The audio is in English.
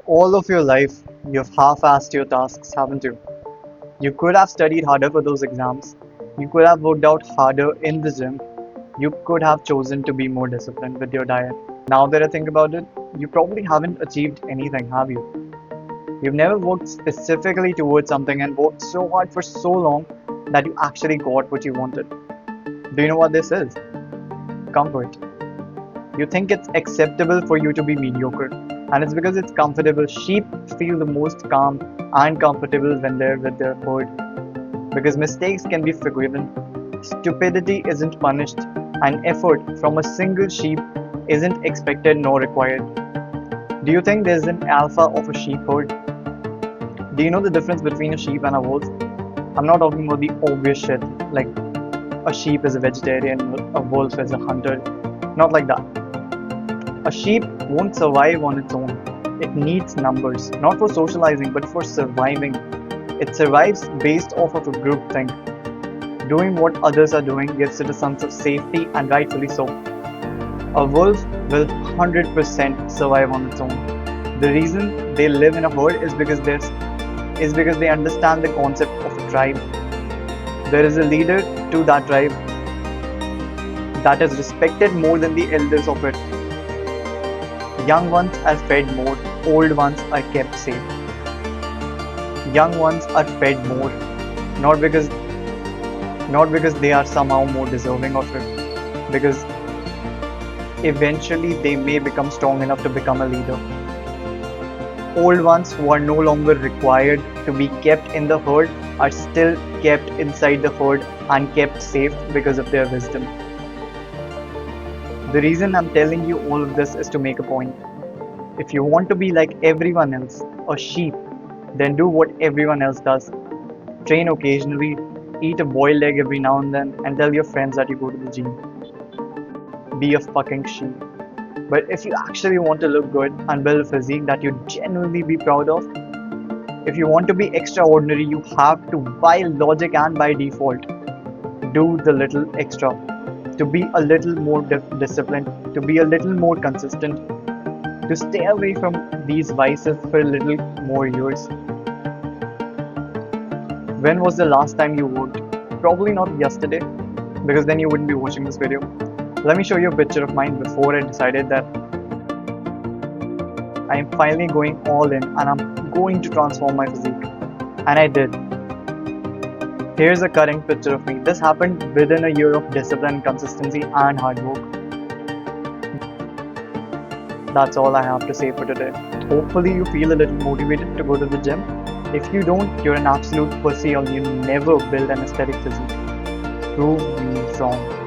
All of your life, you've half-assed your tasks, haven't you? You could have studied harder for those exams. You could have worked out harder in the gym. You could have chosen to be more disciplined with your diet. Now that I think about it, you probably haven't achieved anything, have you? You've never worked specifically towards something and worked so hard for so long that you actually got what you wanted. Do you know what this is? Comfort. You think it's acceptable for you to be mediocre, and it's because it's comfortable. Sheep feel the most calm and comfortable when they're with their herd because mistakes can be forgiven, stupidity isn't punished, and effort from a single sheep isn't expected nor required. Do you think there's an alpha of a sheep herd? Do you know the difference between a sheep and a wolf? I'm not talking about the obvious shit like a sheep is a vegetarian, a wolf is a hunter. Not like that. A sheep won't survive on its own. It needs numbers, not for socializing, but for surviving. It survives based off of a group thing. Doing what others are doing gives it a sense of safety, and rightfully so. A wolf will 100% survive on its own. The reason they live in a herd is because they understand the concept of a tribe. There is a leader to that tribe that is respected more than the elders of it. Young ones are fed more, old ones are kept safe. Young ones are fed more, not because they are somehow more deserving of it, because eventually they may become strong enough to become a leader. Old ones who are no longer required to be kept in the herd are still kept inside the herd and kept safe because of their wisdom. The reason I'm telling you all of this is to make a point. If you want to be like everyone else, a sheep, then do what everyone else does. Train occasionally, eat a boiled egg every now and then, and tell your friends that you go to the gym. Be a fucking sheep. But if you actually want to look good and build a physique that you genuinely be proud of, if you want to be extraordinary, you have to, by logic and by default, do the little extra. To be a little more disciplined, to be a little more consistent, to stay away from these vices for a little more years. When was the last time you worked? Probably not yesterday, because then you wouldn't be watching this video. Let me show you a picture of mine before I decided that I am finally going all in and I'm going to transform my physique. And I did. Here's a current picture of me. This happened within a year of discipline, consistency, and hard work. That's all I have to say for today. Hopefully you feel a little motivated to go to the gym. If you don't, you're an absolute pussy or you never build an aesthetic physique. Prove me wrong.